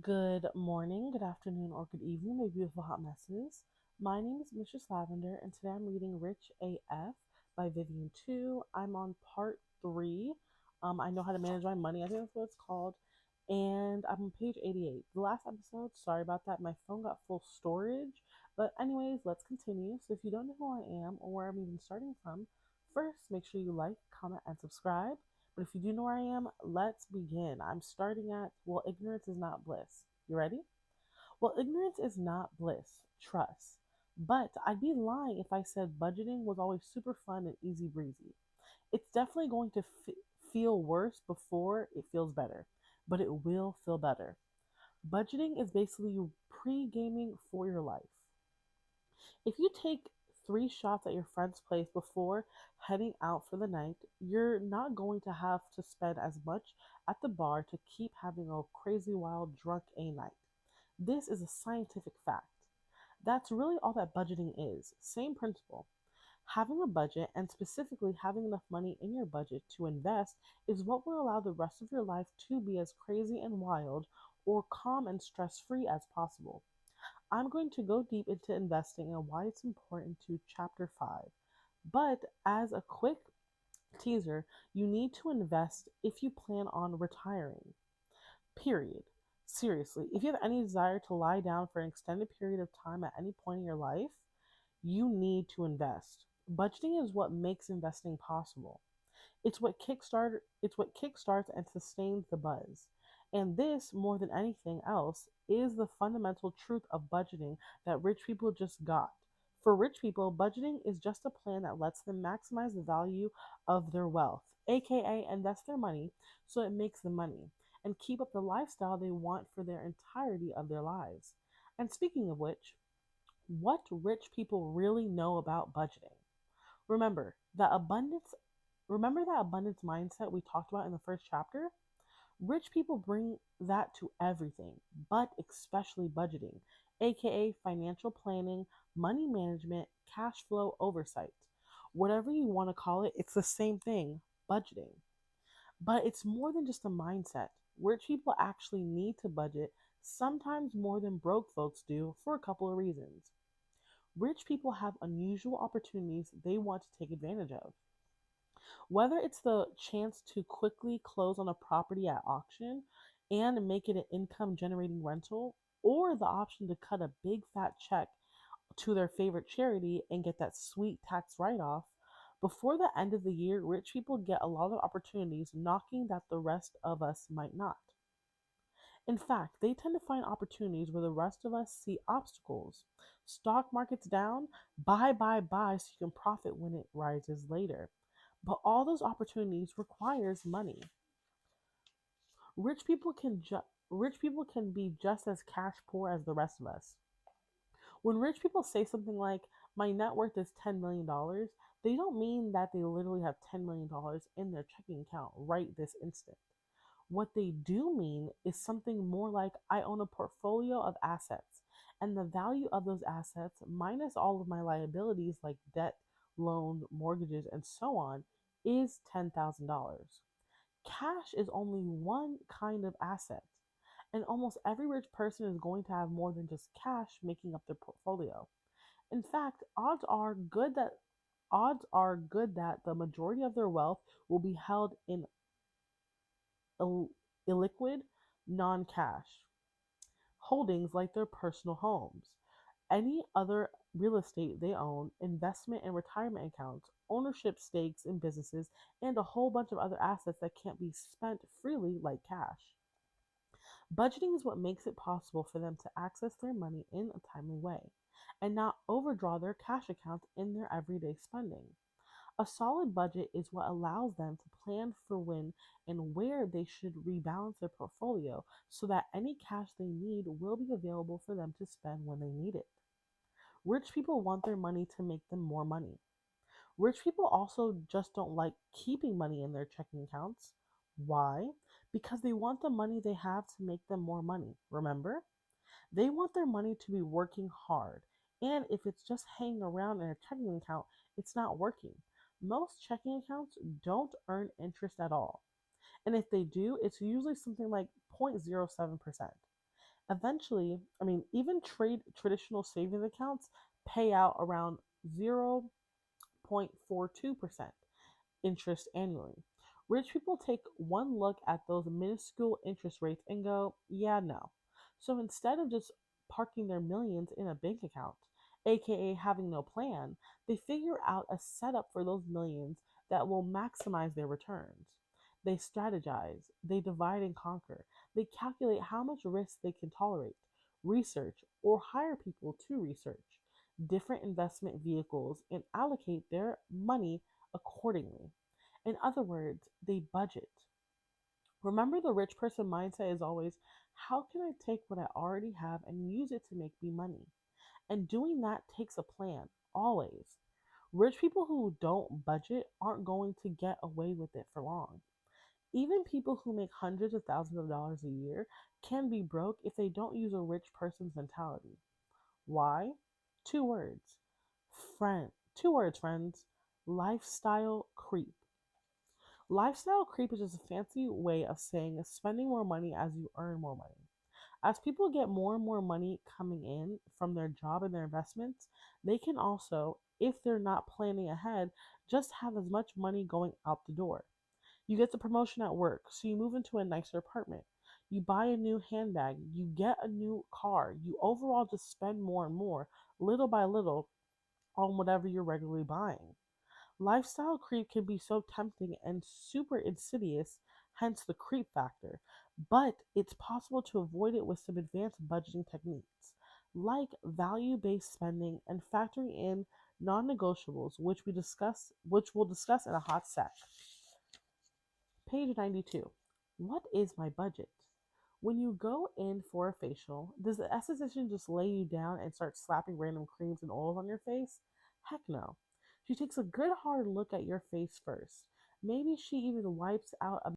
Good morning, good afternoon, or good evening, my beautiful hot messes. My name is Mistress Lavender, and today I'm reading Rich AF by Vivian 2. I'm on part 3. I know how to manage my money, I think that's what it's called. And I'm on page 88. The last episode, sorry about that, my phone got full storage. But, anyways, let's continue. So, if you don't know who I am or where I'm even starting from, first make sure you like, comment, and subscribe. But if you do know where I am, let's begin. I'm starting at, well, ignorance is not bliss. You ready? Well, ignorance is not bliss. Trust. But I'd be lying if I said budgeting was always super fun and easy breezy. It's definitely going to feel worse before it feels better, but it will feel better. Budgeting is basically pre gaming for your life. If you take 3 shots at your friend's place before heading out for the night, you're not going to have to spend as much at the bar to keep having a crazy wild drunk a night. This is a scientific fact. That's really all that budgeting is. Same principle. Having a budget, and specifically having enough money in your budget to invest, is what will allow the rest of your life to be as crazy and wild or calm and stress free as possible. I'm going to go deep into investing and why it's important to chapter 5. But as a quick teaser, you need to invest if you plan on retiring. Period. Seriously, if you have any desire to lie down for an extended period of time at any point in your life, you need to invest. Budgeting is what makes investing possible. It's what kickstarts and sustains the buzz. And this, more than anything else, is the fundamental truth of budgeting that rich people just got. For rich people, budgeting is just a plan that lets them maximize the value of their wealth, aka invest their money so it makes them money, and keep up the lifestyle they want for their entirety of their lives. And speaking of which, what rich people really know about budgeting? Remember that abundance Remember that abundance mindset we talked about in the first chapter? Rich people bring that to everything, but especially budgeting, aka financial planning, money management, cash flow oversight. Whatever you want to call it, it's the same thing, budgeting. But it's more than just a mindset. Rich people actually need to budget, sometimes more than broke folks do, for a couple of reasons. Rich people have unusual opportunities they want to take advantage of. Whether it's the chance to quickly close on a property at auction and make it an income generating rental, or the option to cut a big fat check to their favorite charity and get that sweet tax write off, before the end of the year, rich people get a lot of opportunities knocking that the rest of us might not. In fact, they tend to find opportunities where the rest of us see obstacles. Stock market's down, buy so you can profit when it rises later. But all those opportunities requires money. Rich people can rich people can be just as cash poor as the rest of us. When rich people say something like my net worth is $10 million, they don't mean that they literally have $10 million in their checking account right this instant. What they do mean is something more like I own a portfolio of assets, and the value of those assets, minus all of my liabilities like debt, loans, mortgages, and so on, is $10,000. Cash is only one kind of asset, and almost every rich person is going to have more than just cash making up their portfolio. In fact, odds are good that the majority of their wealth will be held in Ill- illiquid, non cash holdings like their personal homes, any other real estate they own, investment and retirement accounts, ownership stakes in businesses, and a whole bunch of other assets that can't be spent freely like cash. Budgeting is what makes it possible for them to access their money in a timely way and not overdraw their cash accounts in their everyday spending. A solid budget is what allows them to plan for when and where they should rebalance their portfolio so that any cash they need will be available for them to spend when they need it. Rich people want their money to make them more money. Rich people also just don't like keeping money in their checking accounts. Why? Because they want the money they have to make them more money. Remember? They want their money to be working hard. And if it's just hanging around in a checking account, it's not working. Most checking accounts don't earn interest at all. And if they do, it's usually something like 0.07%. Eventually, even traditional savings accounts pay out around 0.42% interest annually. Rich people take one look at those minuscule interest rates and go, yeah, no. So instead of just parking their millions in a bank account, aka having no plan, they figure out a setup for those millions that will maximize their returns. They strategize, they divide and conquer, they calculate how much risk they can tolerate, research, or hire people to research different investment vehicles and allocate their money accordingly. In other words, they budget. Remember, the rich person mindset is always, how can I take what I already have and use it to make me money? And doing that takes a plan, always. Rich people who don't budget aren't going to get away with it for long. Even people who make hundreds of thousands of dollars a year can be broke if they don't use a rich person's mentality. Why? Two words. Friend. Two words, friends. Lifestyle creep. Lifestyle creep is just a fancy way of saying spending more money as you earn more money. As people get more and more money coming in from their job and their investments, they can also, if they're not planning ahead, just have as much money going out the door. You get the promotion at work, so you move into a nicer apartment. You buy a new handbag, you get a new car, you overall just spend more and more, little by little, on whatever you're regularly buying. Lifestyle creep can be so tempting and super insidious, hence the creep factor, but it's possible to avoid it with some advanced budgeting techniques, like value-based spending and factoring in non-negotiables, which we'll discuss in a hot sec. Page 92. What is my budget? When you go in for a facial, does the esthetician just lay you down and start slapping random creams and oils on your face? Heck no. She takes a good hard look at your face first. Maybe she even wipes out a